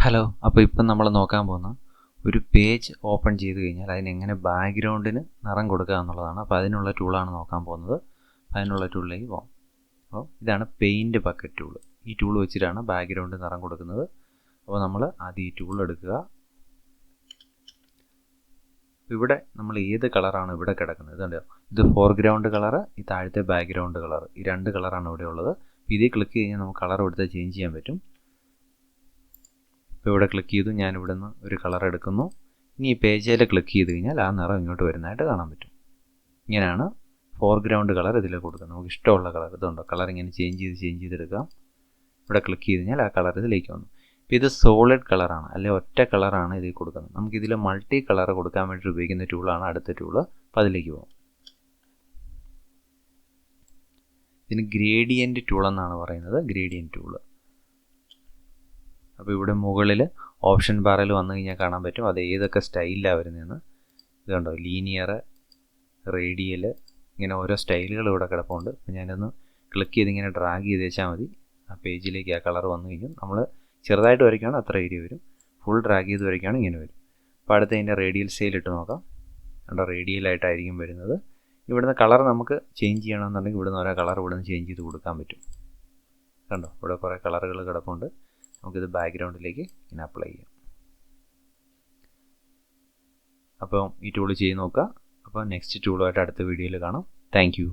Hello, അപ്പോൾ ഇപ്പം നമ്മൾ നോക്കാൻ പോകുന്ന ഒരു പേജ് ഓപ്പൺ ചെയ്ത് കഴിഞ്ഞാൽ അതിനെങ്ങനെ ബാക്ക്ഗ്രൗണ്ടിന് നിറം കൊടുക്കുക എന്നുള്ളതാണ്. അപ്പോൾ അതിനുള്ള ടൂളാണ് നോക്കാൻ പോകുന്നത്. അതിനുള്ള ടൂളിലേക്ക് പോകാം. അപ്പോൾ ഇതാണ് പെയിൻറ്റ് ബക്കറ്റ് ടൂൾ. ഈ ടൂൾ വെച്ചിട്ടാണ് ബാക്ക്ഗ്രൗണ്ട് നിറം കൊടുക്കുന്നത്. അപ്പോൾ നമ്മൾ ആദ്യം ഈ ടൂൾ എടുക്കുക. ഇവിടെ നമ്മൾ ഏത് കളറാണ് ഇവിടെ കിടക്കുന്നത്, ഇതുണ്ട്, ഇത് ഫോർഗ്രൗണ്ട് കളറ്, ഈ താഴത്തെ ബാക്ക്ഗ്രൗണ്ട് കളർ, ഈ രണ്ട് കളറാണ് ഇവിടെ ഉള്ളത്. ഇതിൽ ക്ലിക്ക് കഴിഞ്ഞാൽ നമുക്ക് കളർ എടുത്ത് ചേഞ്ച് ചെയ്യാൻ പറ്റും. ഇപ്പോൾ ഇവിടെ ക്ലിക്ക് ചെയ്തു, ഞാൻ ഇവിടെ നിന്ന് ഒരു കളർ എടുക്കുന്നു. ഇനി ഈ പേജിൽ ക്ലിക്ക് ചെയ്ത് കഴിഞ്ഞാൽ ആ നിറം ഇങ്ങോട്ട് വരുന്നതായിട്ട് കാണാൻ പറ്റും. ഇങ്ങനെയാണ് ഫോർഗ്രൗണ്ട് കളർ ഇതിൽ കൊടുക്കുന്നത്. നമുക്ക് ഇഷ്ടമുള്ള കളർ ഇതുണ്ടോ, കളർ ഇങ്ങനെ ചേഞ്ച് ചെയ്തെടുക്കാം. ഇവിടെ ക്ലിക്ക് ചെയ്ത് കഴിഞ്ഞാൽ ആ കളർ ഇതിലേക്ക് വന്നു. ഇപ്പോൾ ഇത് സോളിഡ് കളറാണ്, അല്ലെങ്കിൽ ഒറ്റ കളറാണ് ഇതിൽ കൊടുക്കുന്നത്. നമുക്കിതിൽ മൾട്ടി കളർ കൊടുക്കാൻ വേണ്ടി ഉപയോഗിക്കുന്ന ടൂളാണ് അടുത്ത ടൂള്. അപ്പോൾ അതിലേക്ക് പോകാം. ഇതിന് ഗ്രേഡിയൻറ്റ് ടൂൾ എന്നാണ് പറയുന്നത്, ഗ്രേഡിയൻറ്റ് ടൂള്. അപ്പോൾ ഇവിടെ മുകളിൽ ഓപ്ഷൻ ബാറിൽ വന്നു കഴിഞ്ഞാൽ കാണാൻ പറ്റും അത് ഏതൊക്കെ സ്റ്റൈലിലാണ് വരുന്നതെന്ന്. ഇതുണ്ടോ, ലീനിയർ, റേഡിയൽ, ഇങ്ങനെ ഓരോ സ്റ്റൈലുകൾ ഇവിടെ കിടപ്പുണ്ട്. അപ്പോൾ ഞാനൊന്ന് ക്ലിക്ക് ചെയ്ത് ഇങ്ങനെ ഡ്രാഗ് ചെയ്ത് വെച്ചാൽ മതി, ആ പേജിലേക്ക് ആ കളർ വന്നു കഴിഞ്ഞു. നമ്മൾ ചെറുതായിട്ട് വരയ്ക്കുകയാണ് അത്ര ഏരിയ വരും, ഫുൾ ഡ്രാഗ് ചെയ്ത് വരയ്ക്കുകയാണ് ഇങ്ങനെ വരും. അപ്പോൾ അടുത്ത് അതിൻ്റെ റേഡിയൽ സ്റ്റൈൽ ഇട്ട് നോക്കാം. കണ്ടോ, റേഡിയലായിട്ടായിരിക്കും വരുന്നത്. ഇവിടുന്ന് കളർ നമുക്ക് ചേഞ്ച് ചെയ്യണമെന്നുണ്ടെങ്കിൽ ഇവിടുന്ന് ഓരോ കളർ ഇവിടുന്ന് ചേഞ്ച് ചെയ്ത് കൊടുക്കാൻ പറ്റും. കണ്ടോ, ഇവിടെ കുറേ കളറുകൾ കിടപ്പുണ്ട്. നമുക്കിത് ബാക്ക്ഗ്രൗണ്ടിലേക്ക് ഇങ്ങനെ അപ്ലൈ ചെയ്യാം. അപ്പം ഈ ടൂൾ ചെയ്ത് നോക്കുക. അപ്പോൾ നെക്സ്റ്റ് ടൂളുമായിട്ട് അടുത്ത വീഡിയോയിൽ കാണാം. Thank you.